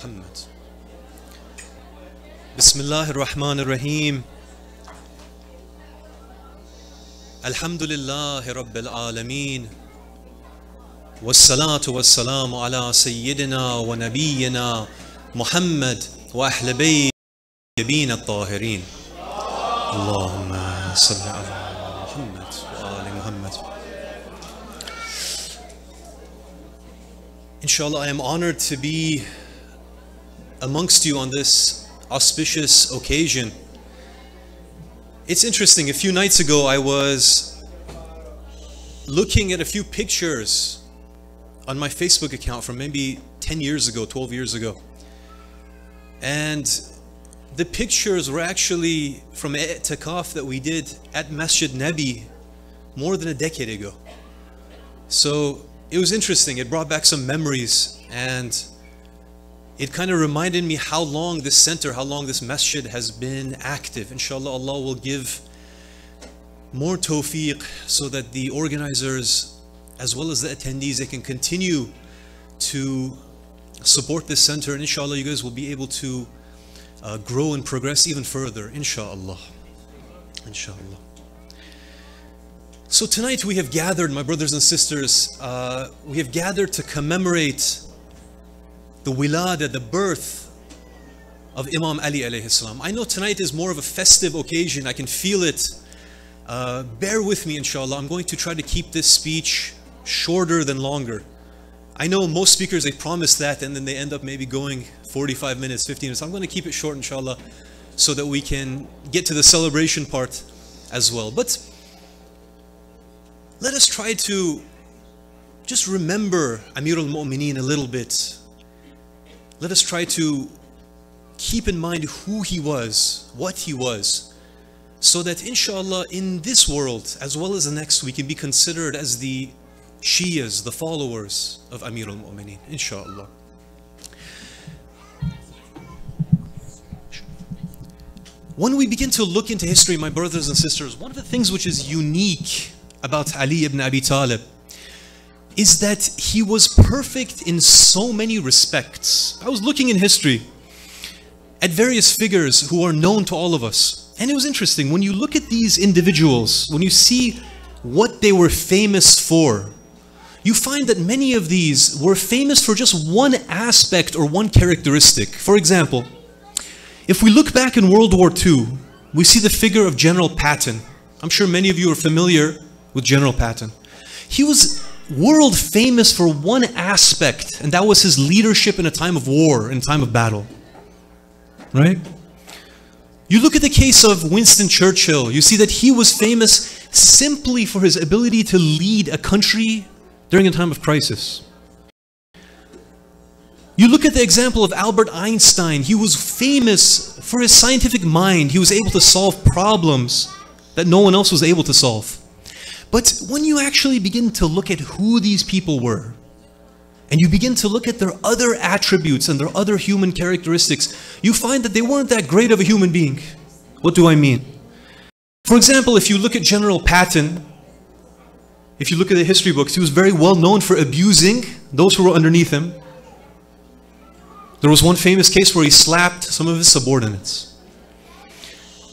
Muhammad. Bismillahir Rahmanir Rahim. Alhamdulillahi Rabbil Alameen. Wassalatu wassalamu ala Sayyidina wa Nabiyyina Muhammad wa Ahl Bayti at-Tahirin. Allahumma salli ala Muhammad wa ali Muhammad. Inshallah, I am honored to be amongst you on this auspicious occasion. It's interesting, a few nights ago I was looking at a few pictures on my Facebook account from maybe 10 years ago, 12 years ago. And the pictures were actually from i'tikaf that we did at Masjid Nabi more than a decade ago. So it was interesting, it brought back some memories, and it kind of reminded me how long this center, how long this masjid has been active. Inshallah, Allah will give more tawfiq so that the organizers as well as the attendees, they can continue to support this center, and inshallah you guys will be able to grow and progress even further, inshallah. Inshallah. So tonight we have gathered, my brothers and sisters, we have gathered to commemorate the Wiladat, the birth of Imam Ali alayhi salam. I know tonight is more of a festive occasion, I can feel it. Bear with me, inshallah. I'm going to try to keep this speech shorter than longer. I know most speakers, they promise that and then they end up maybe going 45 minutes, 15 minutes. I'm going to keep it short, inshallah, so that we can get to the celebration part as well. But let us try to just remember AmirAlMomenin a little bit. Let us try to keep in mind who he was, what he was, so that inshallah in this world as well as the next we can be considered as the Shias, the followers of AmirAlMomenin, inshallah. When we begin to look into history, my brothers and sisters, one of the things which is unique about Ali ibn Abi Talib is that he was perfect in so many respects. I was looking in history at various figures who are known to all of us, and it was interesting when you look at these individuals, when you see what they were famous for, you find that many of these were famous for just one aspect or one characteristic. For example, if we look back in World War II, we see the figure of General Patton. I'm sure many of you are familiar with General Patton. He was world famous for one aspect, and that was his leadership in a time of war, in a time of battle. Right? You look at the case of Winston Churchill, you see that he was famous simply for his ability to lead a country during a time of crisis. You look at the example of Albert Einstein, he was famous for his scientific mind. He was able to solve problems that no one else was able to solve. But when you actually begin to look at who these people were, and you begin to look at their other attributes and their other human characteristics, you find that they weren't that great of a human being. What do I mean? For example, if you look at General Patton, if you look at the history books, he was very well known for abusing those who were underneath him. There was one famous case where he slapped some of his subordinates.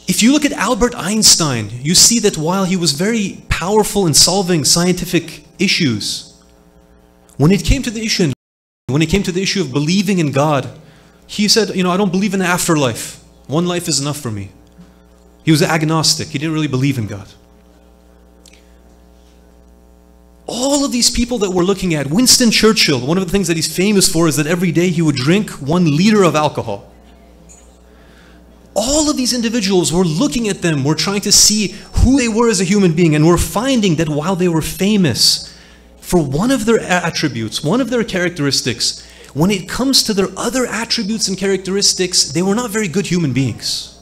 If you look at Albert Einstein, you see that while he was very powerful in solving scientific issues, when it came to the issue of believing in God, he said, I don't believe in the afterlife. One life is enough for me. He was agnostic. He didn't really believe in God. All of these people that we're looking at, Winston Churchill, one of the things that he's famous for is that every day he would drink 1 liter of alcohol. All of these individuals, we're looking at them, we're trying to see who they were as a human being, and we're finding that while they were famous for one of their attributes, one of their characteristics, when it comes to their other attributes and characteristics, they were not very good human beings.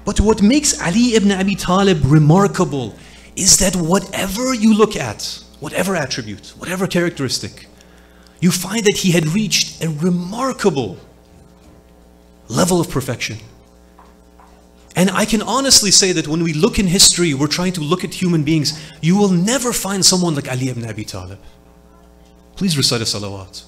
But what makes Ali ibn Abi Talib remarkable is that whatever you look at, whatever attribute, whatever characteristic, you find that he had reached a remarkable level of perfection. And I can honestly say that when we look in history, we're trying to look at human beings, you will never find someone like Ali ibn Abi Talib. Please recite a salawat.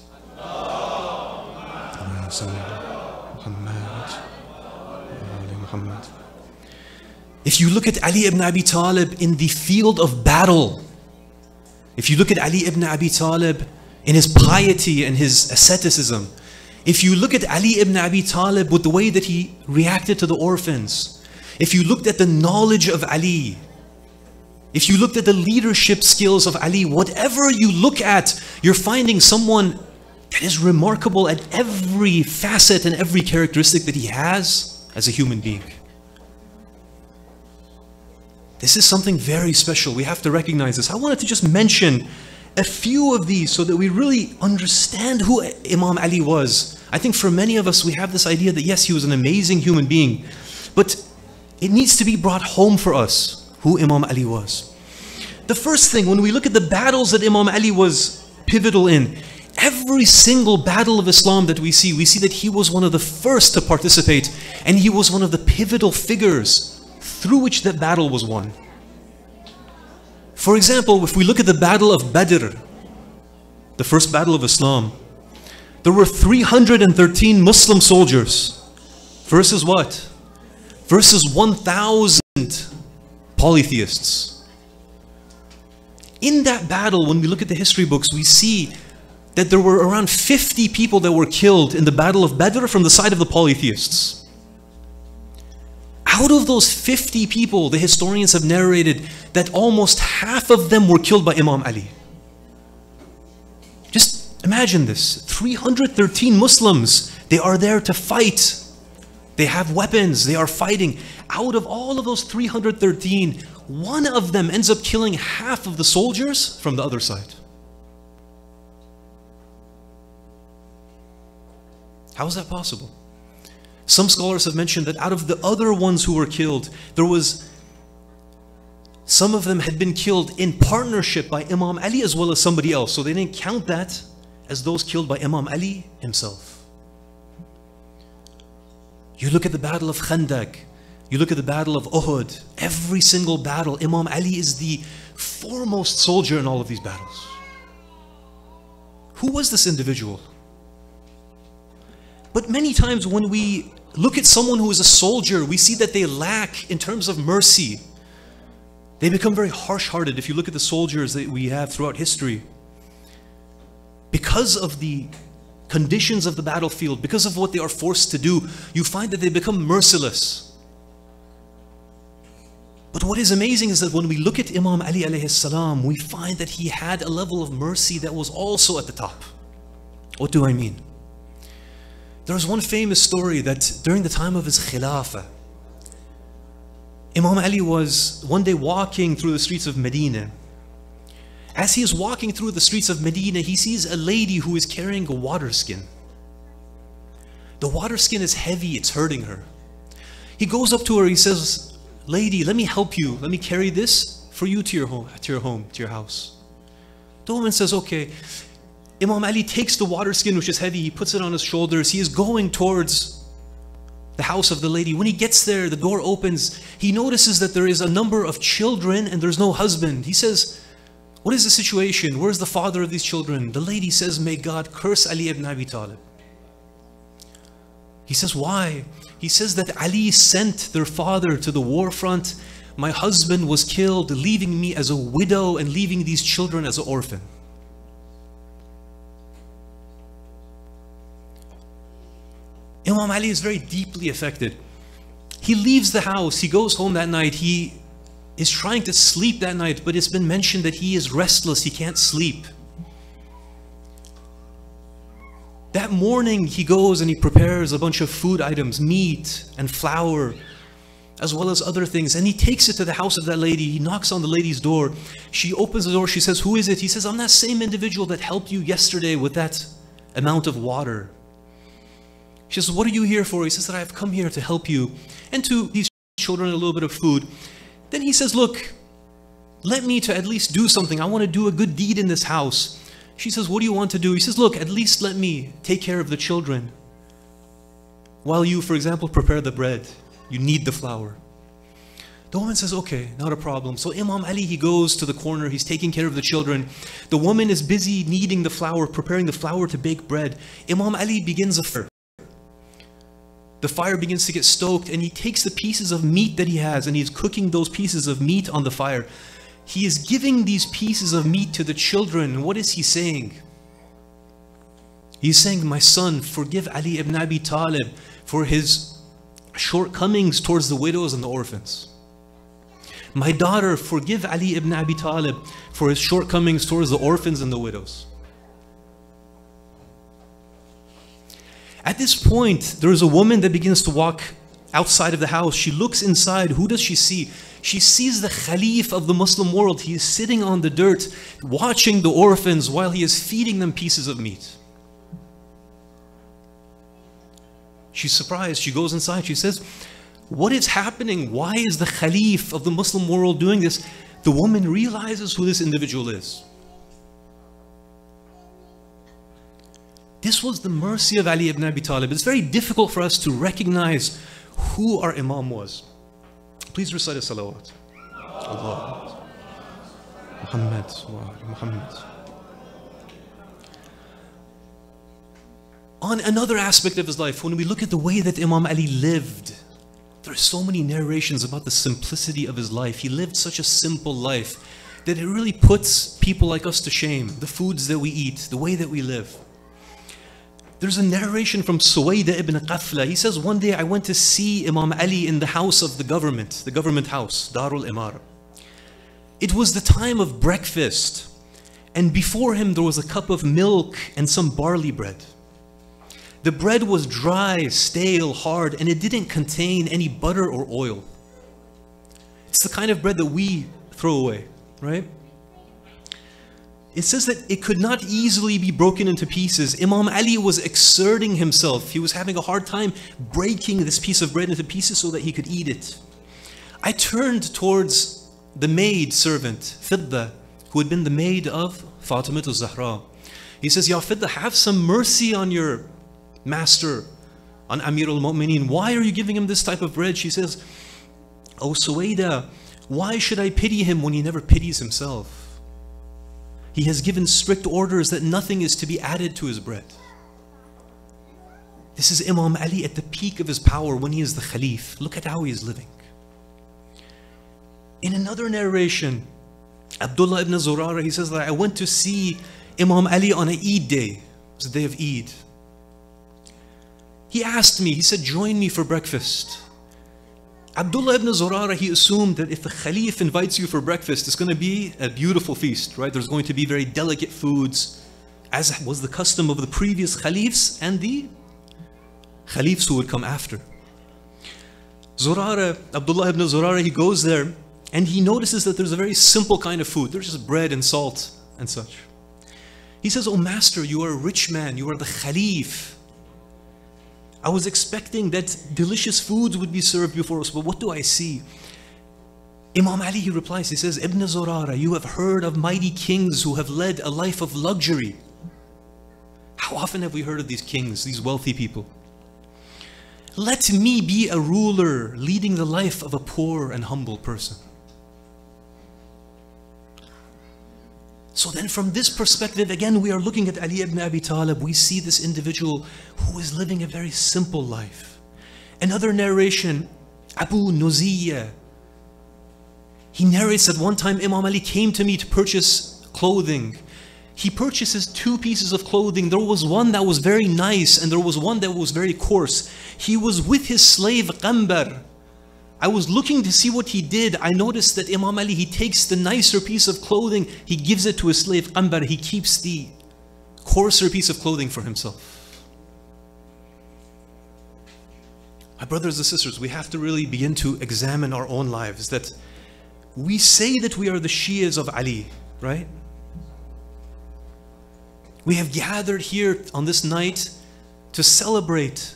If you look at Ali ibn Abi Talib in the field of battle, if you look at Ali ibn Abi Talib in his piety and his asceticism, if you look at Ali ibn Abi Talib with the way that he reacted to the orphans, if you looked at the knowledge of Ali, if you looked at the leadership skills of Ali, whatever you look at, you're finding someone that is remarkable at every facet and every characteristic that he has as a human being. This is something very special. We have to recognize this. I wanted to just mention a few of these so that we really understand who Imam Ali was. I think for many of us, we have this idea that yes, he was an amazing human being, but it needs to be brought home for us who Imam Ali was. The first thing, when we look at the battles that Imam Ali was pivotal in, every single battle of Islam that we see that he was one of the first to participate, and he was one of the pivotal figures through which that battle was won. For example, if we look at the battle of Badr, the first battle of Islam, there were 313 Muslim soldiers versus what? Versus 1,000 polytheists. In that battle, when we look at the history books, we see that there were around 50 people that were killed in the battle of Badr from the side of the polytheists. Out of those 50 people, the historians have narrated that almost half of them were killed by Imam Ali. Just imagine this. 313 Muslims, they are there to fight. They have weapons, they are fighting. Out of all of those 313, one of them ends up killing half of the soldiers from the other side. How is that possible? Some scholars have mentioned that out of the other ones who were killed, some of them had been killed in partnership by Imam Ali as well as somebody else. So they didn't count that as those killed by Imam Ali himself. You look at the battle of Khandaq, you look at the battle of Uhud, every single battle, Imam Ali is the foremost soldier in all of these battles. Who was this individual? But many times when we look at someone who is a soldier, we see that they lack in terms of mercy. They become very harsh-hearted. If you look at the soldiers that we have throughout history, because of the conditions of the battlefield, because of what they are forced to do, you find that they become merciless. But what is amazing is that when we look at Imam Ali alayhi salam, we find that he had a level of mercy that was also at the top. What do I mean? There's one famous story that during the time of his Khilafah, Imam Ali was one day walking through the streets of Medina. As he is walking through the streets of Medina, he sees a lady who is carrying a water skin. The water skin is heavy, it's hurting her. He goes up to her, he says, "Lady, let me help you. Let me carry this for you to your house." The woman says, "Okay." Imam Ali takes the water skin, which is heavy, he puts it on his shoulders. He is going towards the house of the lady. When he gets there, the door opens. He notices that there is a number of children and there's no husband. He says, "What is the situation? Where's the father of these children?" The lady says, "May God curse Ali ibn Abi Talib." He says, "Why?" He says that Ali sent their father to the war front. My husband was killed, leaving me as a widow and leaving these children as an orphan. Imam Ali is very deeply affected. He leaves the house, he goes home that night, he is trying to sleep that night, but it's been mentioned that he is restless, he can't sleep. That morning he goes and he prepares a bunch of food items, meat and flour, as well as other things, and he takes it to the house of that lady. He knocks on the lady's door. She opens the door, she says, "Who is it?" He says, "I'm that same individual that helped you yesterday with that amount of water." She says, "What are you here for?" He says that I have come here to help you and to these children a little bit of food. Then he says, "Look, let me to at least do something. I want to do a good deed in this house." She says, "What do you want to do?" He says, "Look, at least let me take care of the children while you, for example, prepare the bread. You need the flour." The woman says, "Okay, not a problem." So Imam Ali, he goes to the corner, he's taking care of the children. The woman is busy kneading the flour, preparing the flour to bake bread. Imam Ali begins a fire. the fire begins to get stoked, and he takes the pieces of meat that he has and he's cooking those pieces of meat on the fire. He is giving these pieces of meat to the children. And what is he saying? He's saying, my son, forgive Ali ibn Abi Talib for his shortcomings towards the widows and the orphans. My daughter, forgive Ali ibn Abi Talib for his shortcomings towards the orphans and the widows. At this point, there is a woman that begins to walk outside of the house. She looks inside. Who does she see? She sees the Khalif of the Muslim world. He is sitting on the dirt, watching the orphans while he is feeding them pieces of meat. She's surprised. She goes inside. She says, what is happening? Why is the Khalif of the Muslim world doing this? The woman realizes who this individual is. This was the mercy of Ali ibn Abi Talib. It's very difficult for us to recognize who our Imam was. Please recite a salawat. Allah. Muhammad. Muhammad. On another aspect of his life, when we look at the way that Imam Ali lived, there are so many narrations about the simplicity of his life. He lived such a simple life that it really puts people like us to shame. The foods that we eat, the way that we live. There's a narration from Suwaida ibn Qafla. He says, one day I went to see Imam Ali in the house of the government house, Darul Imara. It was the time of breakfast, and before him there was a cup of milk and some barley bread. The bread was dry, stale, hard, and it didn't contain any butter or oil. It's the kind of bread that we throw away, right? It says that it could not easily be broken into pieces. Imam Ali was exerting himself. He was having a hard time breaking this piece of bread into pieces so that he could eat it. I turned towards the maid servant, Fidda, who had been the maid of Fatima al-Zahra. He says, Ya Fidda, have some mercy on your master, on AmirAlMomenin. Why are you giving him this type of bread? She says, Oh Suwaida, why should I pity him when he never pities himself? He has given strict orders that nothing is to be added to his bread. This is Imam Ali at the peak of his power when he is the Khalif. Look at how he is living. In another narration, Abdullah ibn Zurara, he says that I went to see Imam Ali on an Eid day. It was the day of Eid. He asked me, he said, join me for breakfast. Abdullah ibn Zurara, he assumed that if the Khalif invites you for breakfast, it's going to be a beautiful feast, right? There's going to be very delicate foods, as was the custom of the previous Khalifs and the Khalifs who would come after. Abdullah ibn Zurara, he goes there and he notices that there's a very simple kind of food. There's just bread and salt and such. He says, Oh master, you are a rich man, you are the Khalif. I was expecting that delicious foods would be served before us, but what do I see? Imam Ali, he replies, he says, Ibn Zurara, you have heard of mighty kings who have led a life of luxury. How often have we heard of these kings, these wealthy people? Let me be a ruler leading the life of a poor and humble person. So then from this perspective, again, we are looking at Ali ibn Abi Talib. We see this individual who is living a very simple life. Another narration, Abu Nuziyya, he narrates that one time Imam Ali came to me to purchase clothing. He purchases two pieces of clothing. There was one that was very nice and there was one that was very coarse. He was with his slave Qambar. I was looking to see what he did. I noticed that Imam Ali, he takes the nicer piece of clothing, he gives it to his slave Qambar. He keeps the coarser piece of clothing for himself. My brothers and sisters, we have to really begin to examine our own lives. That we say that we are the Shias of Ali, right? We have gathered here on this night to celebrate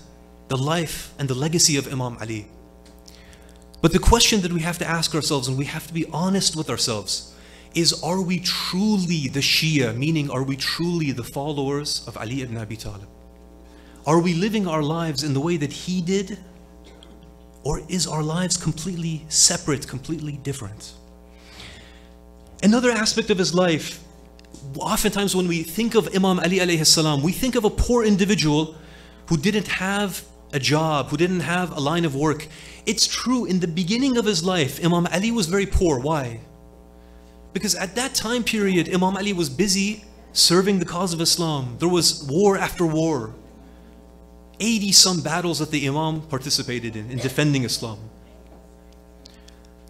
the life and the legacy of Imam Ali. But the question that we have to ask ourselves, and we have to be honest with ourselves, is, are we truly the Shia? Meaning, are we truly the followers of Ali ibn Abi Talib? Are we living our lives in the way that he did? Or is our lives completely separate, completely different? Another aspect of his life, oftentimes when we think of Imam Ali alayhi salam, we think of a poor individual who didn't have a job, who didn't have a line of work. It's true, in the beginning of his life, Imam Ali was very poor. Why? Because at that time period, Imam Ali was busy serving the cause of Islam. There was war after war. 80 some battles that the Imam participated in defending Islam.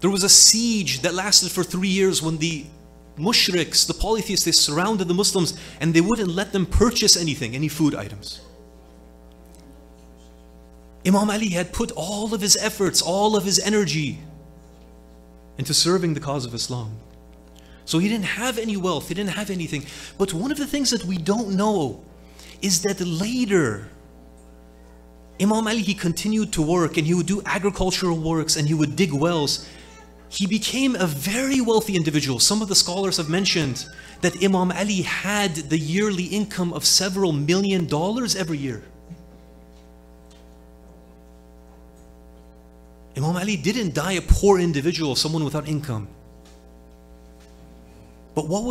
There was a siege that lasted for 3 years when the mushriks, the polytheists, they surrounded the Muslims and they wouldn't let them purchase anything, any food items. Imam Ali had put all of his efforts, all of his energy into serving the cause of Islam. So he didn't have any wealth, he didn't have anything. But one of the things that we don't know is that later, Imam Ali, he continued to work and he would do agricultural works and he would dig wells. He became a very wealthy individual. Some of the scholars have mentioned that Imam Ali had the yearly income of several $1 million every year. Imam Ali didn't die a poor individual, someone without income. But where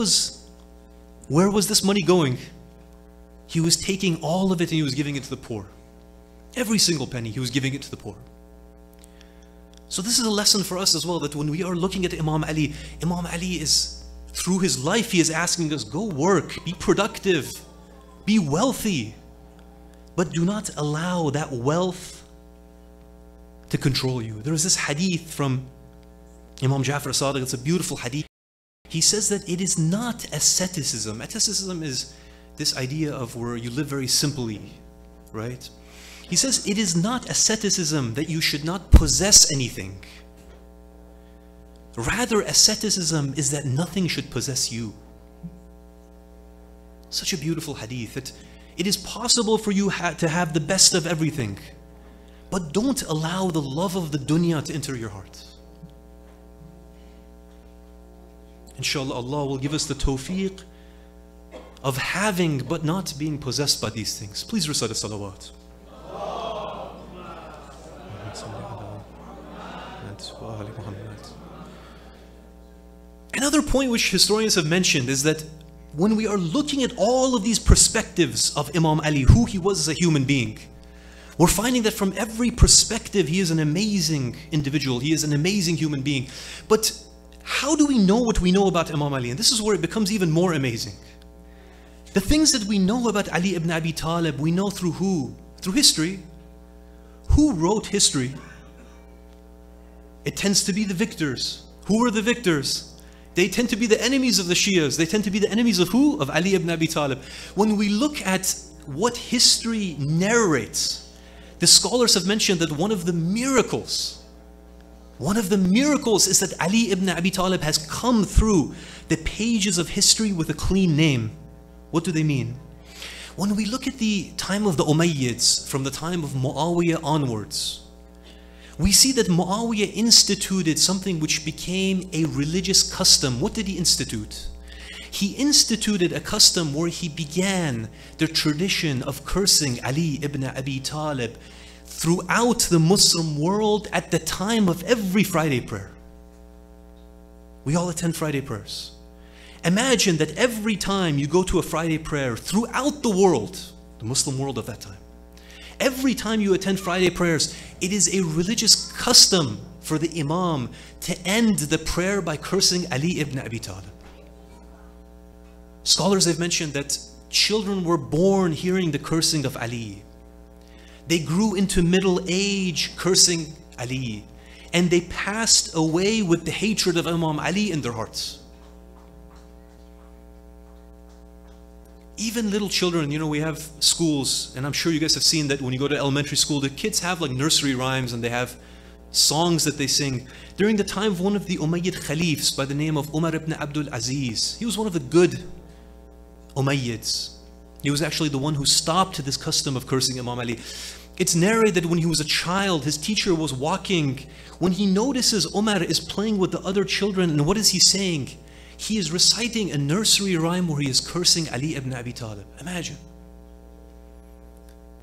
was this money going? He was taking all of it and he was giving it to the poor. Every single penny, he was giving it to the poor. So this is a lesson for us as well, that when we are looking at Imam Ali is, through his life, he is asking us, go work, be productive, be wealthy, but do not allow that wealth to control you. There is this hadith from Imam Ja'far Sadiq, it's a beautiful hadith. He says that it is not asceticism. Asceticism is this idea of where you live very simply, right? He says it is not asceticism that you should not possess anything. Rather, asceticism is that nothing should possess you. Such a beautiful hadith. That it is possible for you to have the best of everything, but don't allow the love of the dunya to enter your heart. Inshallah, Allah will give us the tawfiq of having but not being possessed by these things. Please recite a salawat. Another point which historians have mentioned is that when we are looking at all of these perspectives of Imam Ali, who he was as a human being, we're finding that from every perspective he is an amazing individual, he is an amazing human being. But how do we know what we know about Imam Ali? And this is where it becomes even more amazing. The things that we know about Ali ibn Abi Talib, we know through who? Through history. Who wrote history? It tends to be the victors. Who were the victors? They tend to be the enemies of the Shias. They tend to be the enemies of who? Of Ali ibn Abi Talib. When we look at what history narrates, the scholars have mentioned that one of the miracles is that Ali ibn Abi Talib has come through the pages of history with a clean name. What do they mean? When we look at the time of the Umayyads, from the time of Muawiyah onwards, we see that Muawiyah instituted something which became a religious custom. What did he institute? He instituted a custom where he began the tradition of cursing Ali ibn Abi Talib throughout the Muslim world at the time of every Friday prayer. We all attend Friday prayers. Imagine that every time you go to a Friday prayer throughout the world, the Muslim world of that time, every time you attend Friday prayers, it is a religious custom for the Imam to end the prayer by cursing Ali ibn Abi Talib. Scholars have mentioned that children were born hearing the cursing of Ali. They grew into middle age cursing Ali, and they passed away with the hatred of Imam Ali in their hearts. Even little children, you know, we have schools, and I'm sure you guys have seen that when you go to elementary school, the kids have like nursery rhymes and they have songs that they sing. During the time of one of the Umayyad Khalifs by the name of Umar ibn Abdul Aziz, he was one of the good Umayyads. He was actually the one who stopped this custom of cursing Imam Ali. It's narrated that when he was a child, his teacher was walking. When he notices Umar is playing with the other children, and what is he saying? He is reciting a nursery rhyme where he is cursing Ali ibn Abi Talib. Imagine.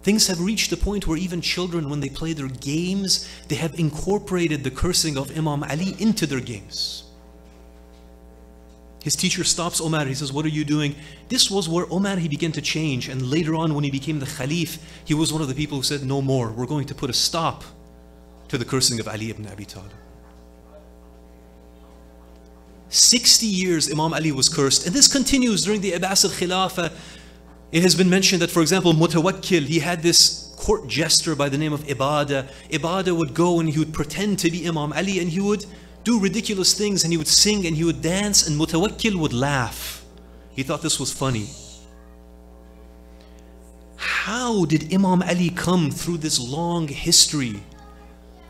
Things have reached the point where even children, when they play their games, they have incorporated the cursing of Imam Ali into their games. His teacher stops Umar. He says, what are you doing? This was where Umar, he began to change. And later on, when he became the Khalif, he was one of the people who said, no more. We're going to put a stop to the cursing of Ali ibn Abi Talib. 60 years Imam Ali was cursed. And this continues during the Abbasid Khilafah. It has been mentioned that, for example, Mutawakkil, he had this court jester by the name of Ibadah. Ibadah would go and he would pretend to be Imam Ali, and he would do ridiculous things, and he would sing and he would dance, and Mutawakkil would laugh. He thought this was funny. How did Imam Ali come through this long history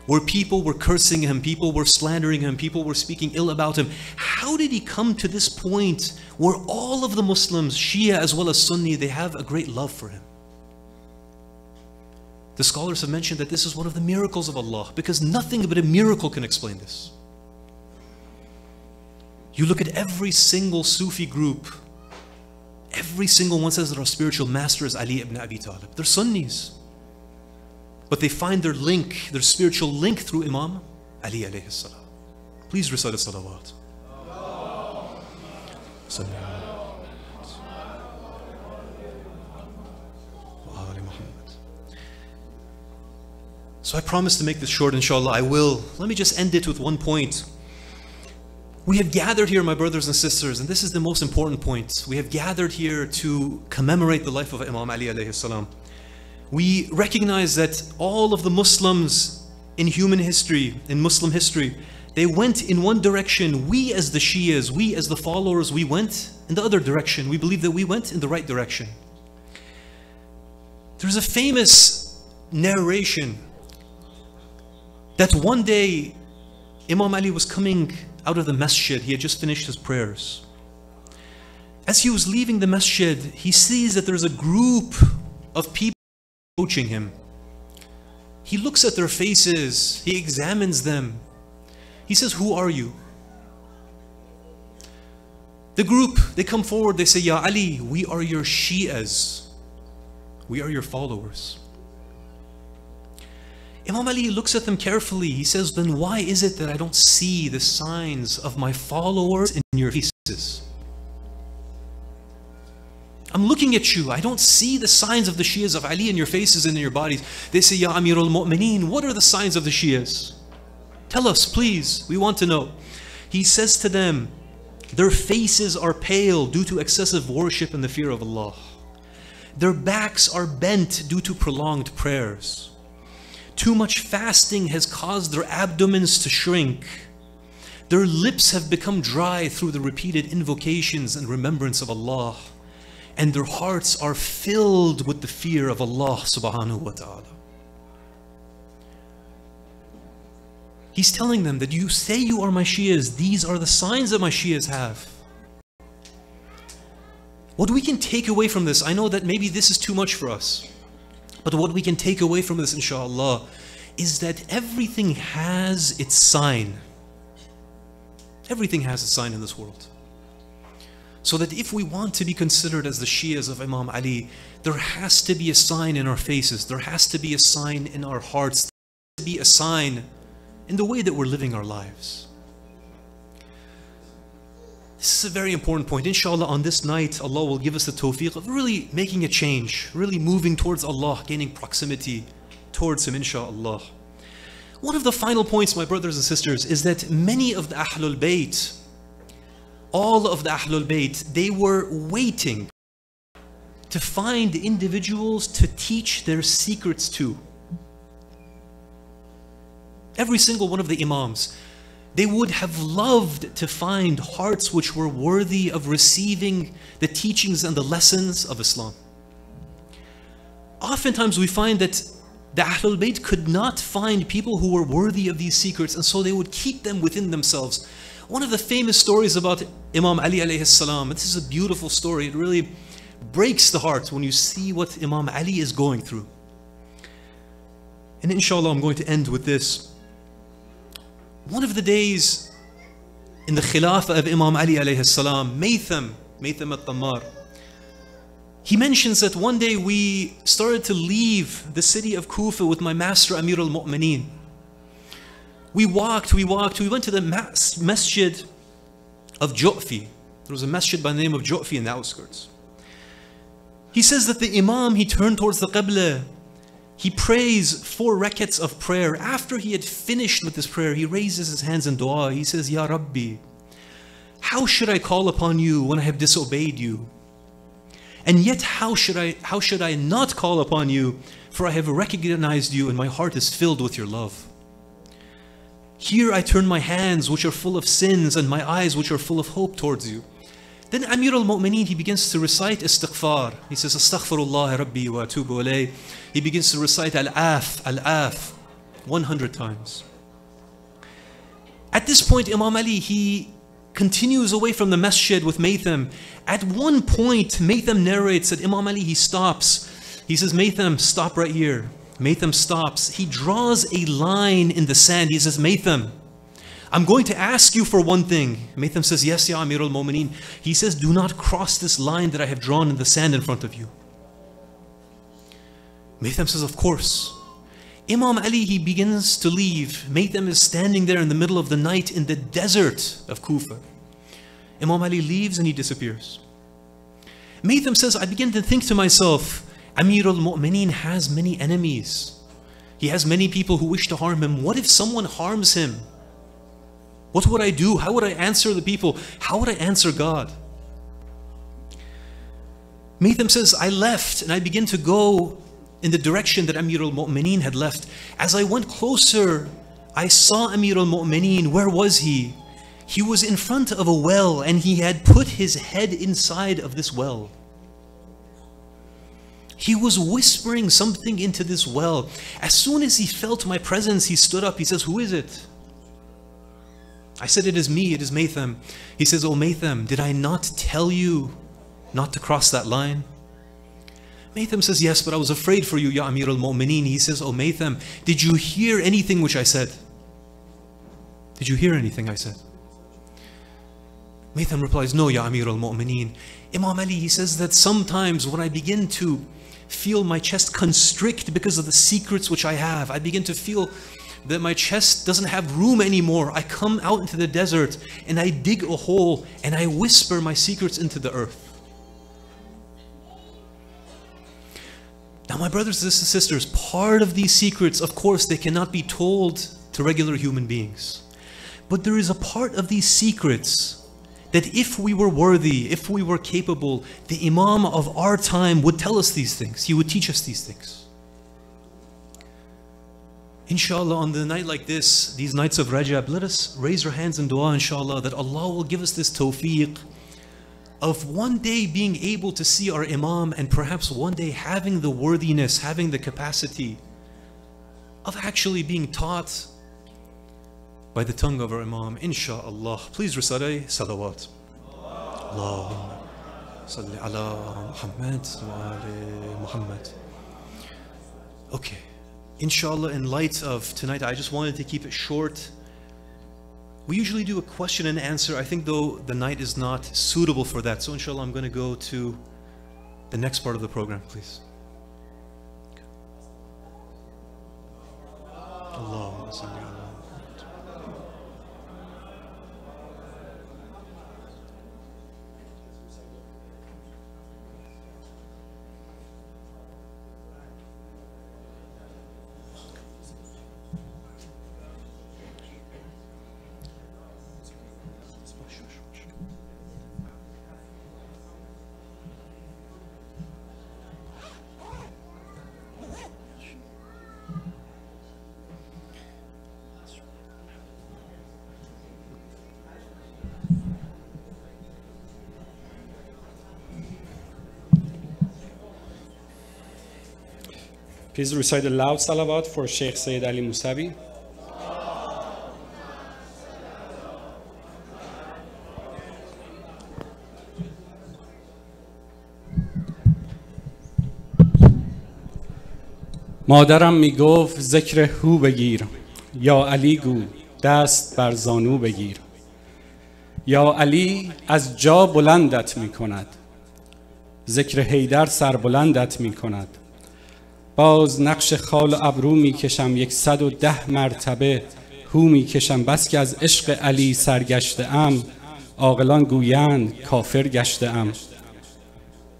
where people were cursing him, people were slandering him, people were speaking ill about him? How did he come to this point where all of the Muslims, Shia as well as Sunni, they have a great love for him? The scholars have mentioned that this is one of the miracles of Allah, because nothing but a miracle can explain this. You look at every single Sufi group, every single one says that our spiritual master is Ali ibn Abi Talib. They're Sunnis, but they find their link, their spiritual link, through Imam Ali alayhi salam. Please recite a salawat. So I promise to make this short, inshallah. I will. Let me just end it with one point. We have gathered here, my brothers and sisters, and this is the most important point. We have gathered here to commemorate the life of Imam Ali alayhi salam. We recognize that all of the Muslims in human history, in Muslim history, they went in one direction. We as the Shias, we as the followers, we went in the other direction. We believe that we went in the right direction. There's a famous narration that one day Imam Ali was coming out of the masjid. He had just finished his prayers. As he was leaving the masjid, he sees that there's a group of people approaching him. He looks at their faces, he examines them. He says, who are you? The group, they come forward, they say, Ya Ali, we are your Shias. We are your followers. Imam Ali looks at them carefully. He says, then why is it that I don't see the signs of my followers in your faces? I'm looking at you. I don't see the signs of the Shias of Ali in your faces and in your bodies. They say, Ya AmirAlMomenin, what are the signs of the Shias? Tell us, please. We want to know. He says to them, their faces are pale due to excessive worship and the fear of Allah. Their backs are bent due to prolonged prayers. Too much fasting has caused their abdomens to shrink. Their lips have become dry through the repeated invocations and remembrance of Allah. And their hearts are filled with the fear of Allah subhanahu wa ta'ala. He's telling them that you say you are my Shias. These are the signs that my Shias have. What we can take away from this, I know that maybe this is too much for us. But what we can take away from this, inshallah, is that everything has its sign. Everything has its sign in this world. So that if we want to be considered as the Shias of Imam Ali, there has to be a sign in our faces. There has to be a sign in our hearts. There has to be a sign in the way that we're living our lives. This is a very important point. Inshallah, on this night, Allah will give us the tawfiq of really making a change, really moving towards Allah, gaining proximity towards Him, inshallah. One of the final points, my brothers and sisters, is that many of the Ahlul Bayt, all of the Ahlul Bayt, they were waiting to find individuals to teach their secrets to. Every single one of the Imams, they would have loved to find hearts which were worthy of receiving the teachings and the lessons of Islam. Oftentimes we find that the Ahlul Bayt could not find people who were worthy of these secrets, and so they would keep them within themselves. One of the famous stories about Imam Ali alayhi salam, this is a beautiful story, it really breaks the heart when you see what Imam Ali is going through. And inshallah, I'm going to end with this. One of the days in the Khilafah of Imam Ali alayhi salam, Maytham al-Tammar, he mentions that one day we started to leave the city of Kufa with my master AmirAlMomenin. We went to the masjid of Ju'fi. There was a masjid by the name of Ju'fi in the outskirts. He says that the Imam, he turned towards the Qibla. He prays 4 rakats of prayer. After he had finished with this prayer, he raises his hands in dua. He says, Ya Rabbi, how should I call upon you when I have disobeyed you? And yet how should I not call upon you, for I have recognized you and my heart is filled with your love. Here I turn my hands which are full of sins and my eyes which are full of hope towards you. Then AmirAlMomenin, he begins to recite istighfar. He says, Astaghfirullah Rabbi wa atubu alayh. He begins to recite Al-Af 100 times. At this point, Imam Ali, he continues away from the masjid with Maytham. At one point, Maytham narrates that Imam Ali, he stops. He says, Maytham, stop right here. Maytham stops. He draws a line in the sand. He says, Maytham, I'm going to ask you for one thing. Maytham says, yes, Ya AmirAlMomenin. He says, do not cross this line that I have drawn in the sand in front of you. Maytham says, of course. Imam Ali, he begins to leave. Maytham is standing there in the middle of the night in the desert of Kufa. Imam Ali leaves and he disappears. Maytham says, I begin to think to myself, AmirAlMomenin has many enemies. He has many people who wish to harm him. What if someone harms him? What would I do? How would I answer the people? How would I answer God? Maytham says, I left and I began to go in the direction that AmirAlMomenin had left. As I went closer, I saw AmirAlMomenin. Where was he? He was in front of a well and he had put his head inside of this well. He was whispering something into this well. As soon as he felt my presence, he stood up. He says, who is it? I said, it is me, it is Maytham. He says, oh Maytham, did I not tell you not to cross that line? Maytham says, yes, but I was afraid for you, Ya AmirAlMomenin. He says, oh Maytham, did you hear anything which I said? Did you hear anything I said? Maytham replies, no, Ya AmirAlMomenin. Imam Ali, he says that sometimes when I begin to feel my chest constrict because of the secrets which I have, I begin to feel that my chest doesn't have room anymore. I come out into the desert and I dig a hole and I whisper my secrets into the earth. Now my brothers and sisters, part of these secrets, of course, they cannot be told to regular human beings. But there is a part of these secrets that if we were worthy, if we were capable, the Imam of our time would tell us these things. He would teach us these things. Inshallah, on the night like this, these nights of Rajab, let us raise our hands in dua, inshallah, that Allah will give us this tawfiq of one day being able to see our Imam and perhaps one day having the worthiness, having the capacity of actually being taught by the tongue of our Imam, inshallah. Please recite salawat. Allahumma salli ala Muhammad wa ali Muhammad. Okay. Inshallah, in light of tonight, I just wanted to keep it short. We usually do a question and answer. I think though the night is not suitable for that. So inshallah, I'm going to go to the next part of the program, please. Allahumma salli ala Muhammad. Please recite a loud salawat for Sheikh Sayyid Ali Musavi. مادرم میگفت ذکر هو بگیر یا علی گو دست بر زانو بگیر یا علی از جا بلندت میکند ذکر حیدر سر بلندت میکند باز نقش خال و ابرو میکشم 110 مرتبه هو میکشم بس که از عشق علی سرگشته ام عاقلان گویند کافر گشته ام.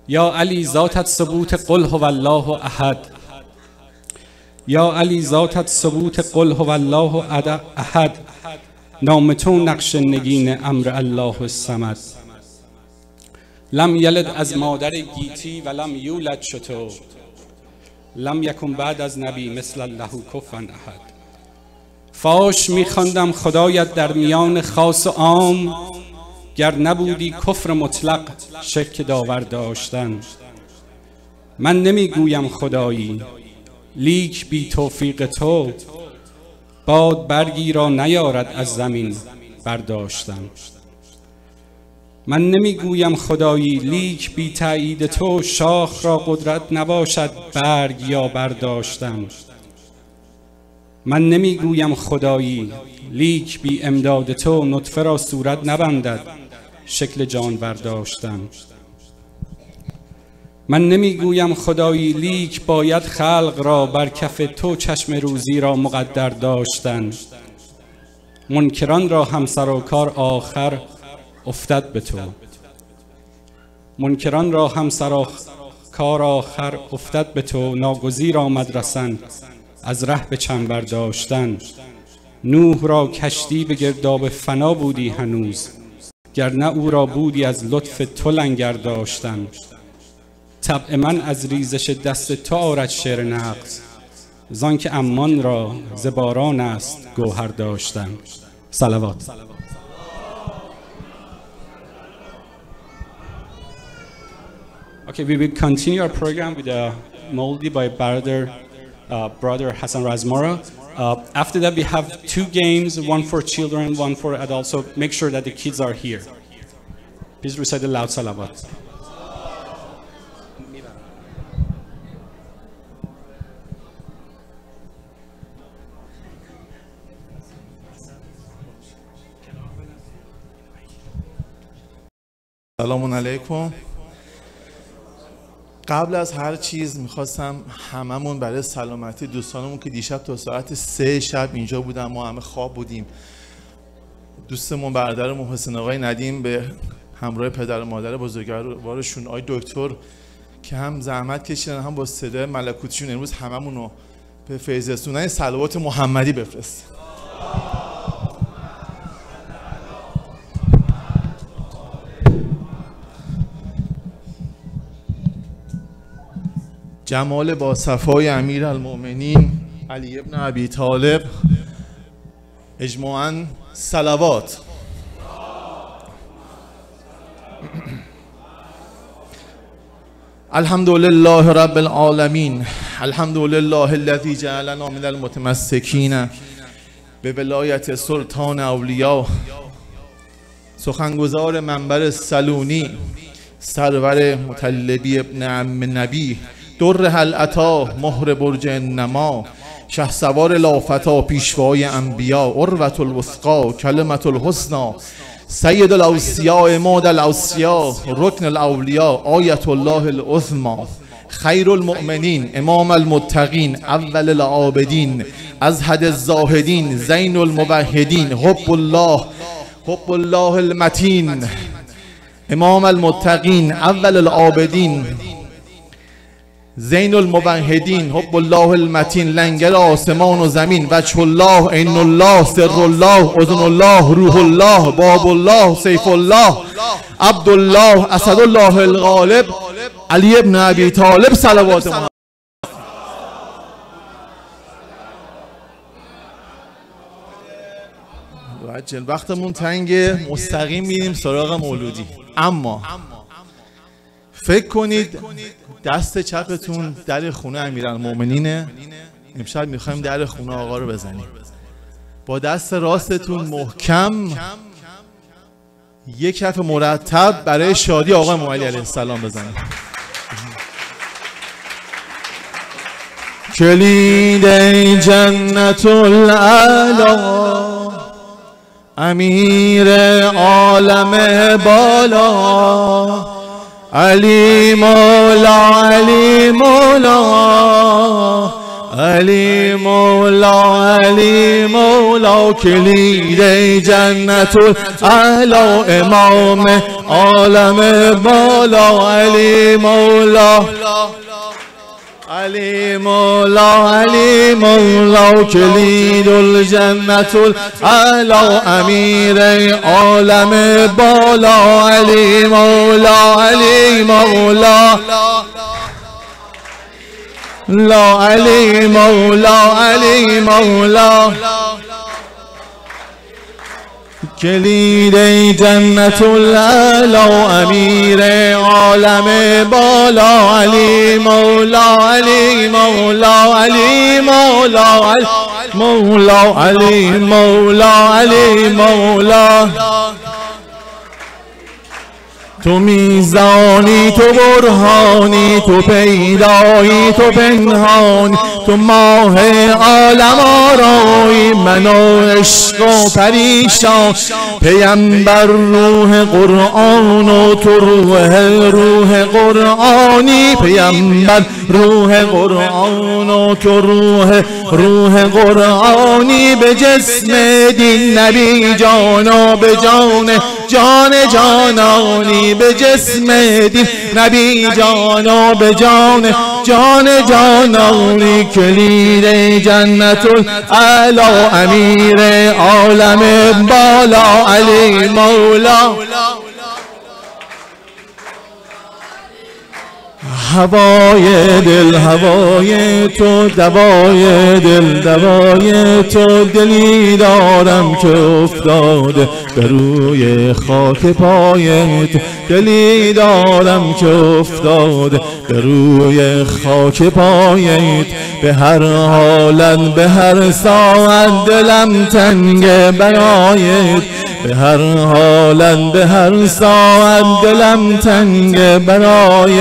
یا علی ذاتت ثبوت قل هو الله احد، یا علی ذاتت ثبوت قل هو الله احد، نام تو نقش نگین امر الله الصمد. لم یلد از مادر گیتی و لم یولد شتو، لم یکن بعد از نبی مثل الله کفوا احد. فاش میخواندم خدایت در میان خاص و عام، گر نبودی کفر مطلق شرک داور داشتن. من نمیگویم خدایی لیک بی توفیق تو، باد برگی را نیارد از زمین برداشتن. من نمیگویم خدایی لیک بی تأیید تو، شاخ را قدرت نباشد برگ یا برداشتن. من نمیگویم خدایی لیک بی امداد تو، نطفه را صورت نبندد شکل جانور داشتن. من نمیگویم خدایی لیک باید خلق را بر کف تو چشم روزی را مقدر داشتن. منکران را همسر و کار آخر افتد به تو، منکران را همسر و کار آخر افتد به تو. ناگزیر آمد رسن از ره به چنبر داشتن. نوح را کشتی به گرداب فنا بودی هنوز، گر نه او را بودی از لطف تو لنگر داشتن. طبع من از ریزش دست تو آرد شعر نقص، زان که امان را ز باران است گوهر داشتن. صلوات. Okay, we will continue our program with a Moldi by brother Hassan Razmara. After that, we have two games, one for children, one for adults. So make sure that the kids are here. Please recite the loud salawat. سلام علیکم. قبل از هر چیز میخواستم هممون برای سلامتی دوستانمون که دیشب تا ساعت 3 شب اینجا بودن، ما همه خواب بودیم، دوستمون برادرمون حسین آقای ندیم به همراه پدر و مادر بزرگوارشون آقای دکتر که هم زحمت کشیدن هم با صدای ملکوتیشون امروز هممون رو به فیض رسوندن صلوات محمدی بفرست. جمال با صفای امیرالمومنین علی ابن ابی طالب، اجماعاً صلوات. الحمد لله رب العالمین، الحمد لله الذی جعلنا من المتمسکین به ولایت سلطان اولیاء. سخنگزار منبر سلونی سرور مطلبی ابن عم نبی، در هل عطا مهر برج نما، شهسوار لافتا پیشوای انبیا، عروة الوثقا کلمة الحسنا، سید الاوصیاء اماد الاوصیاء، رکن الاولیاء، آیت الله العظمی، خیر المؤمنین امام المتقین، اول العابدین، ازهد الزاهدین، زین الموحدین، حب الله المتین، امام المتقین، اول العابدین، زین الموحدین، حب الله المتین، لنگر آسمان و زمین، وجه الله، عین الله، سر الله، اذن الله، روح الله، باب الله، سیف الله، عبدالله، اسد الله الغالب، علی ابن ابی طالب. صلوات محمد. وقتمون تنگه، مستقیم میریم سراغ مولودی. اما فکر کنید دست چپتون در خونه امیرالمومنینه، امشب میخوایم در خونه آقا رو بزنیم. با دست راستتون محکم یک کف مرتب برای شادی آقا مولی علیه السلام بزنیم. کلید جنت العلا، امیر عالم بالا، علی مولا، علی مولا، علی مولا، علی مولا. مولا کلید جنت الاعلی امام عالم بالا علی مولا علی مولا علی مولا کلید الجنت الاعلی امیر عالم بالا علی مولا علی مولا لا علی مولا علی مولا کلید جنت الاعلی امیر عالم بالا علی مولا علی مولا علی مولا مولا علی مولا علی مولا تو میزانی تو برهانی تو پیدایی تو پنهانی تو ماه عالم آرایی من و عشق و پریشان پیمبر روح قرآن و تو روح قرآنی پیمبر روح قرآن و تو روح قرآنی به جسم دین نبی جانا به جان جانانی به جسم دین نبی جانا به جان جانانی کلید جنت الاعلی امیر عالم بالا علی مولا هوای دل هوای تو دوای دل دوای تو دلی دارم که افتاده به روی خاک پای تو دلی دارم که افتاده به روی خاک پای تو به هر حالت به هر ساعت دلم تنگ برای تو به هر حالت به هر ساعت دلم تنگ برای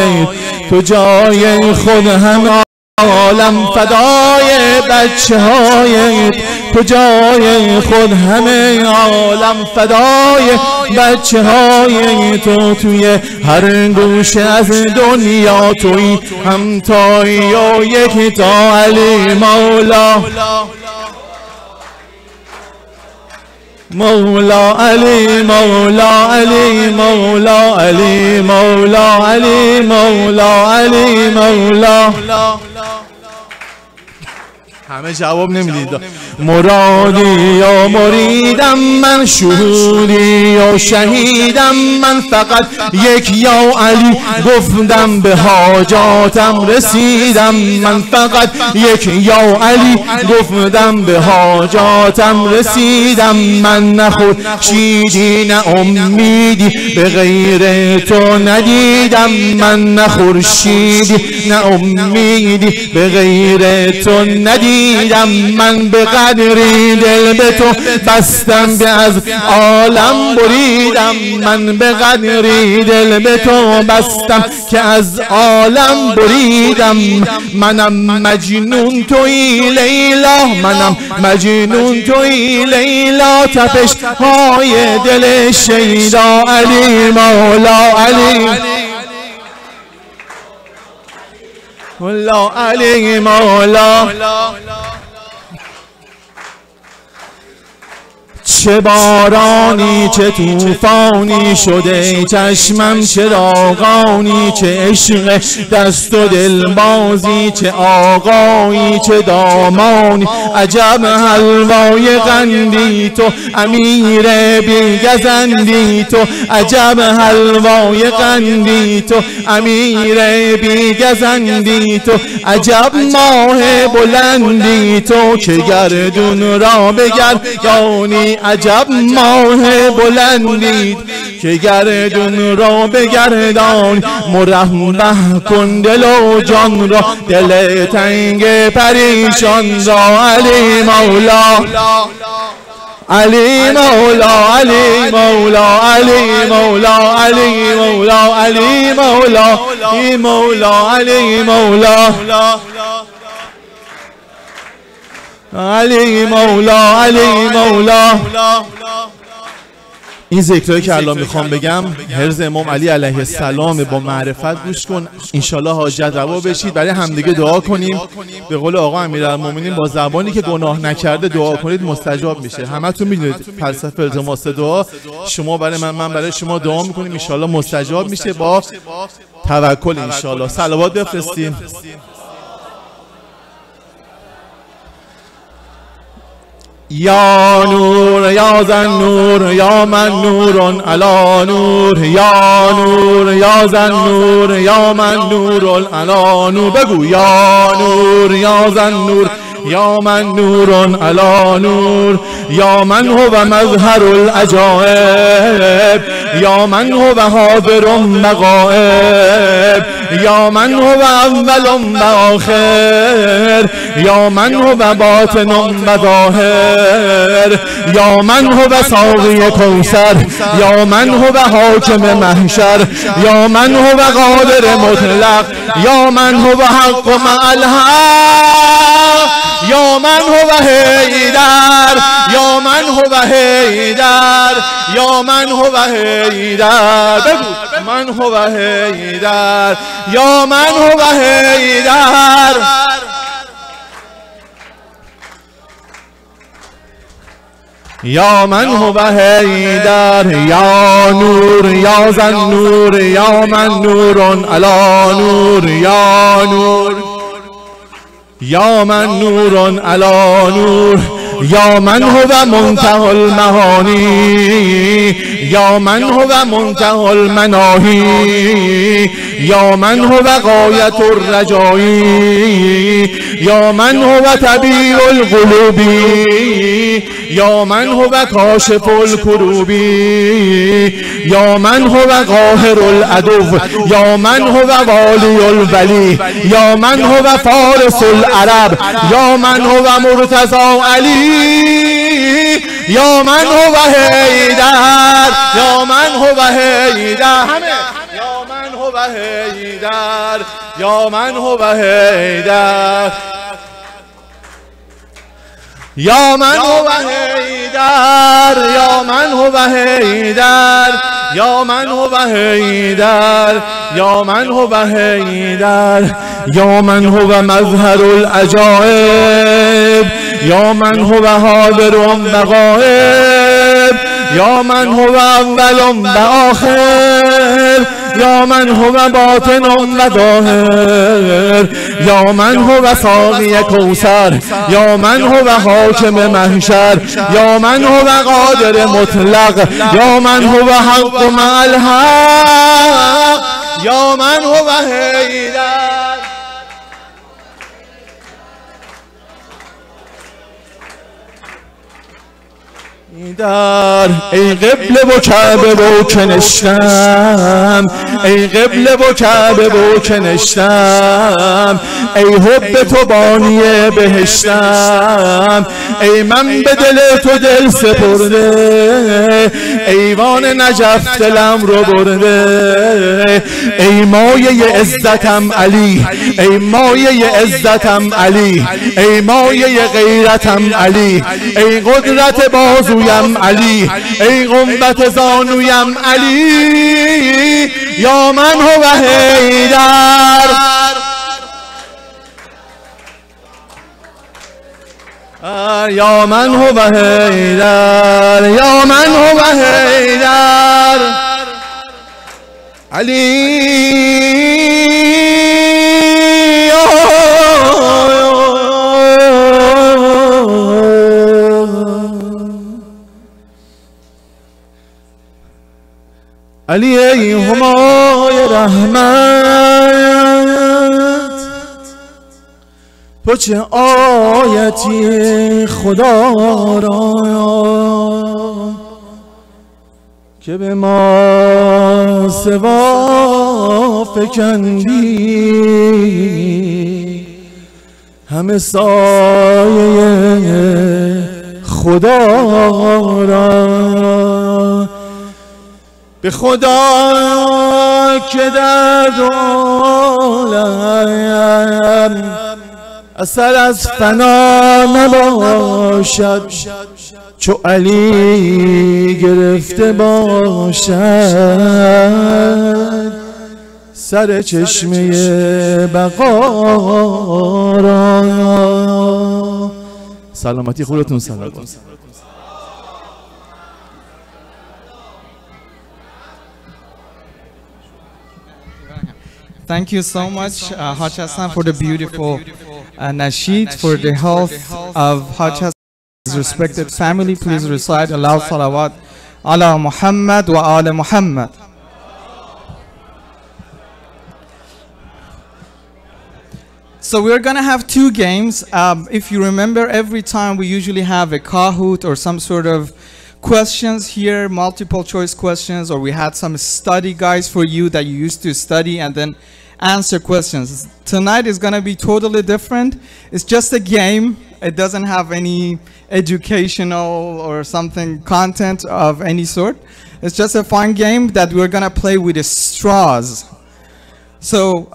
تو جای خود هم عالم فدای بچه های تو جای خود همه عالم فدای بچه های تو توی هر گوشه از دنیا توی همتایی و یکی تا علی مولا مولا علی مولا علی مولا علی مولا علی مولا علی مولا همه جواب نمیدید مرادی یا مریدم من شهودی یا شهیدم من فقط یک یا علی گفتم به حاجاتم رسیدم من فقط یک یا علی گفتم به حاجاتم رسیدم من نخورشیدی نه امیدی به غیر تو ندیدم من نخورشیدی نه امیدی به غیر تو ندیدم من به قدری دل به تو بستم به از عالم بریدم من به قدری دل به تو بستم که از عالم بریدم منم مجنون توی لیلا منم مجنون توی لیلا تپش های دل شیدا علی مولا علی مولا علی مولا چه بارانی چه طوفانی شده چشمم چه راغانی چه عشق دست و دلبازی چه آقایی چه دامانی عجب حلوای قندی تو امیر بیگزندی تو عجب حلوای قندی تو امیر بیگزندی تو عجب ماه بلندی تو که گردون را بگردانی عجب ماه بلندی که گردون را بگردان مرحمه کن دل و جان را دل تنگ پریشان را علی مولا علی مولا علی مولا علی مولا علی مولا علی مولا علی مولا علی مولا علی مولا علی مولا این ذکرهایی که الان میخوام بگم حرز امام علی علیه السلام، با معرفت گوش کن، انشالله حاجت روا بشید. برای همدیگه دعا کنیم. به قول آقا امیرالمومنین با زبانی که گناه نکرده دعا کنید مستجاب میشه. همتون میدونید فلسفه التماس دعا، شما برای من برای شما دعا میکنیم، انشالله مستجاب میشه با توکل انشالله. صلوات بفرستیم. یا نور یا زن نور یا من نور علی نور، یا نور یا زن نور یا من نور علی نور. بگو یا نور یا زن نور یا من نور علی نور، یا من هو مظهر العجائب، یا من هو حاضر مغائب، یا من هو اول و آخر، یا من هو باطن و ظاهر، یا من هو ساقی کوثر، یا من هو حاکم محشر، یا من هو قادر مطلق، یا من هو حق مع الحق، یا من هو حیدر، یا من هو حیدر، یا من هو حیدر. بگو من هو حیدر، یا من هو حیدر. یا من هو حیدر، یا نور یا زن نور یا من نور علی نور، یا نور یا من نور علی نور، یا من هو منتهى المعانی، یا من هو منتهى المناهی، یا من هو غایة الرجایی، یا من هو طبیب القلوب، یا من هو کاشف الکروب، یا من هو قاهر العدو، یا من هو والی الولی، یا من هو فارس العرب، یا من هو مرتضی علی، یا من هو حیدر، یا من هو حیدر. یا من هو حیدر، یا من هو حیدر، یا من هو حیدر، یا من هو حیدر، یا من هو حیدر، یا من هو حیدر، یا من هو مظهر العجائب، یا من هو حاضر و غائب، یا من هو اول و آخر، یا من هو باطن و ظاهر، یا من هو ساقی کوثر، یا من هو حاکم محشر، یا من هو قادر مطلق، یا من هو حق مع الحق، یا من هو حیدر. ای قبله و کعبه و کنشتم، ای قبله و کعبه و کنشتم، ای حب تو بانی بهشتم، ای من به دل تو دل سپرده، ایوان نجف دلم رو برده، ای مایه عزتم علی، ای مایه عزتم علی، ای مایه غیرتم علی، ای قدرت بازویم علی، ای قوت زانویم علی، یا من هو حیدر. یا من هو حیدر، یا من هو حیدر. علی علی ای همای رحمت، تو چه آیتی خدا را که به ما سوا فکندی، همه سایه خدا را. به خدا که در عالم اثر از فنا نباشد، چو علی گرفته باشد سر چشمه بقا را. سلامتی خودتون سلامت. Thank you so much, Haj Hassan, for the beautiful nasheed, for the health of Haj Hassan's respected family. Please recite aloud salawat ala Muhammad wa ala Muhammad. So we're gonna have two games. If you remember, every time we usually have a Kahoot or some sort of questions here, multiple choice questions, or we had some study guides for you that you used to study and then answer questions. Tonight is gonna be totally different. It's just a game. It doesn't have any educational or something content of any sort. It's just a fun game that we're gonna play with the straws. So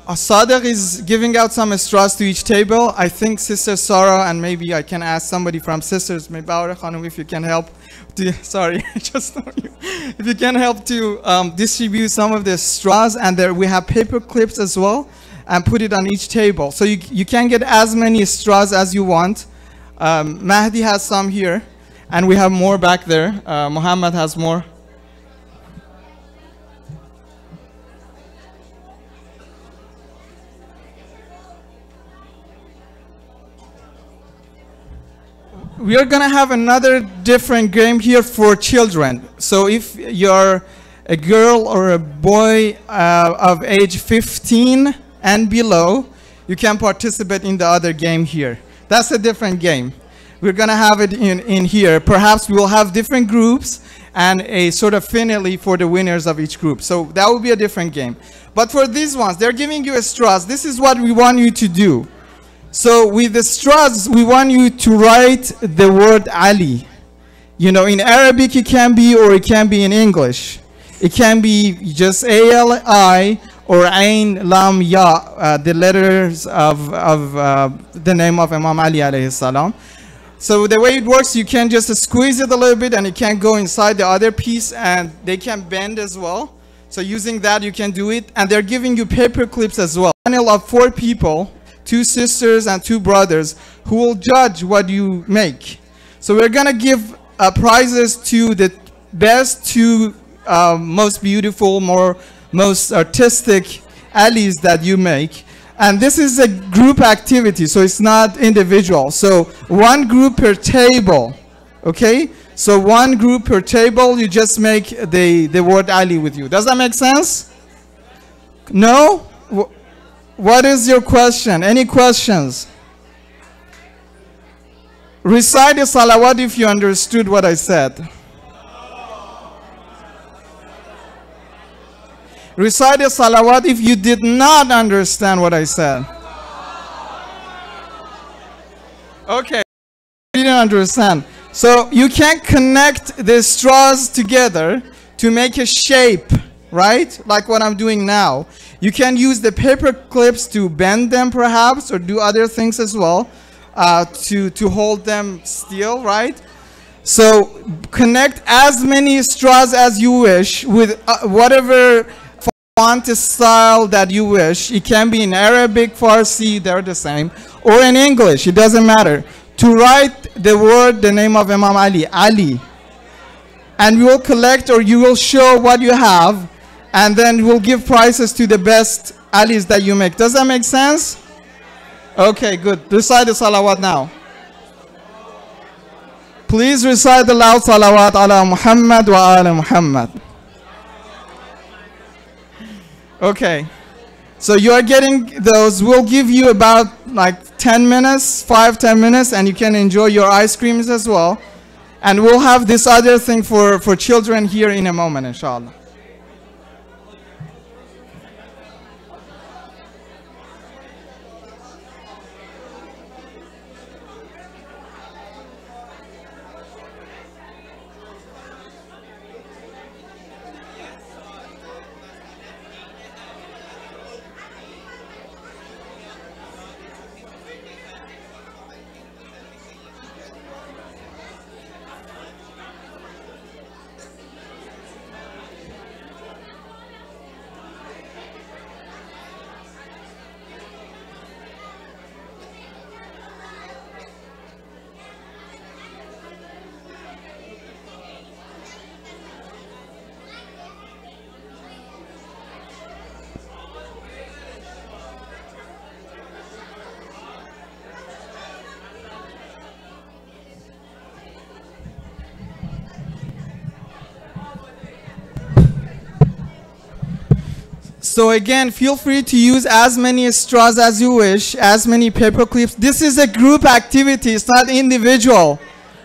Sadiq is giving out some straws to each table. I think Sister Sarah, and maybe I can ask somebody from Sisters, maybe Aura Khanum, if you can help. Sorry, just know you. If you can help to distribute some of the straws, and there we have paper clips as well, and put it on each table. So you can get as many straws as you want. Mahdi has some here, and we have more back there. Muhammad has more. We are gonna have another different game here for children. So if you're a girl or a boy of age 15 and below, you can participate in the other game here. That's a different game. We're gonna have it in here. Perhaps we will have different groups and a sort of finale for the winners of each group. So that will be a different game. But for these ones, they're giving you a straws. This is what we want you to do. So with the straws, we want you to write the word Ali. You know, in Arabic it can be, or it can be in English. It can be just A-L-I or Ain Lam Ya, the letters of the name of Imam Ali alayhi salam. So the way it works, you can just squeeze it a little bit and it can go inside the other piece, and they can bend as well. So using that, you can do it. And they're giving you paper clips as well. A panel of 4 people, 2 sisters and 2 brothers, who will judge what you make. So we're gonna give prizes to the best 2 most beautiful, most artistic alleys that you make. And this is a group activity, so it's not individual. So 1 group per table, okay? So 1 group per table, you just make the word Ali with you. Does that make sense? No? What is your question? Any questions? Recite the salawat if you understood what I said. Recite the salawat if you did not understand what I said. Okay, you didn't understand. So you can connect the straws together to make a shape, right? Like what I'm doing now. You can use the paper clips to bend them perhaps, or do other things as well to hold them still, right? So connect as many straws as you wish with whatever font style that you wish. It can be in Arabic, Farsi, they're the same, or in English, it doesn't matter. To write the word, the name of Imam Ali, Ali. And we will collect, or you will show what you have, and then we'll give prizes to the best Alis that you make. Does that make sense? Okay, good. Recite the salawat now. Please recite the loud salawat ala Muhammad wa ala Muhammad. Okay. So you are getting those. We'll give you about like 10 minutes, 5-10 minutes, and you can enjoy your ice creams as well. And we'll have this other thing for children here in a moment, inshallah. So again, feel free to use as many straws as you wish, as many paper clips. This is a group activity, it's not individual.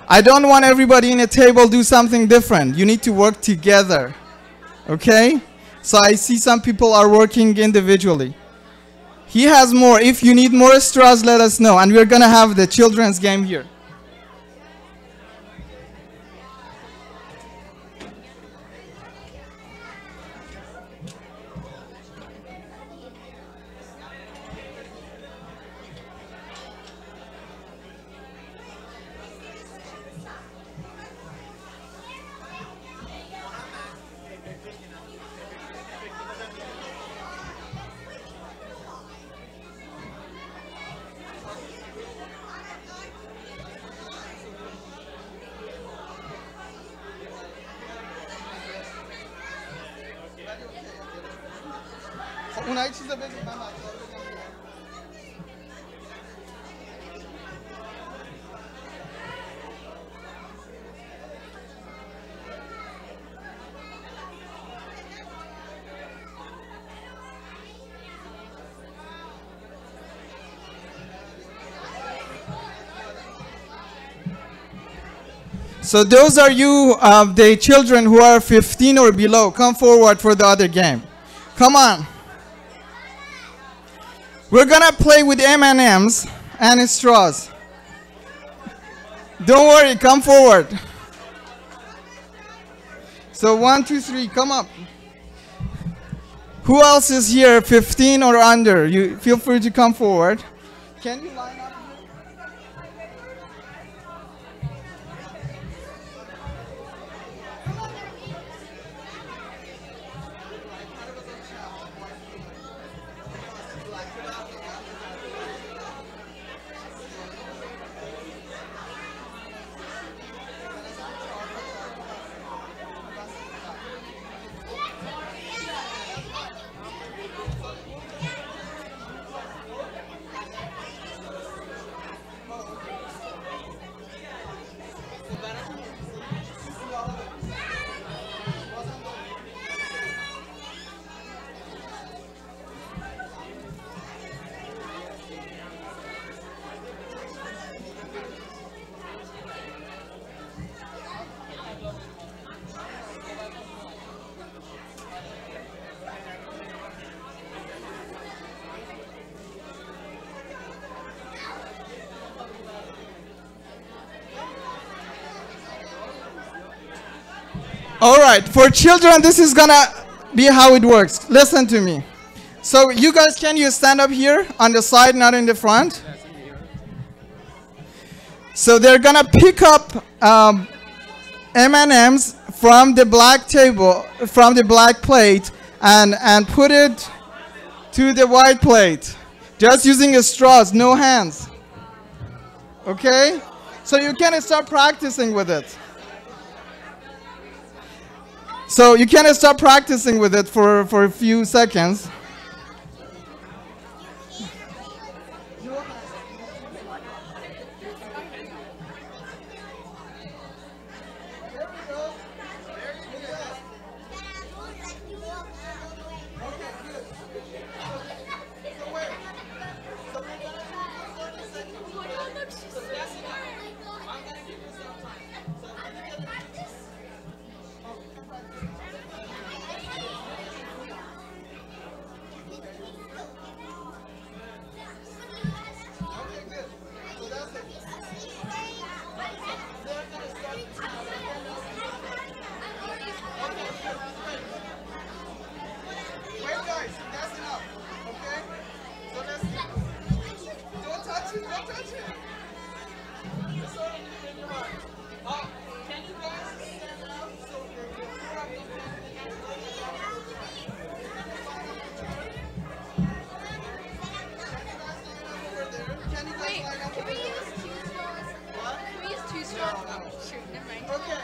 I don't want everybody in a table do something different. You need to work together, okay? So I see some people are working individually. He has more. If you need more straws, let us know. And we're gonna have the children's game here. So those are you, the children who are 15 or below, come forward for the other game. Come on. We're gonna play with M&Ms and straws. Don't worry, come forward. So 1, 2, 3, come up. Who else is here, 15 or under? You feel free to come forward. Can you line up? All right, for children, this is gonna be how it works. Listen to me. So you guys, can you stand up here on the side, not in the front? So they're gonna pick up M&Ms from the black table, from the black plate, and put it to the white plate. Just using straws, no hands. Okay? So you can start practicing with it. So you can start practicing with it for a few seconds. Okay,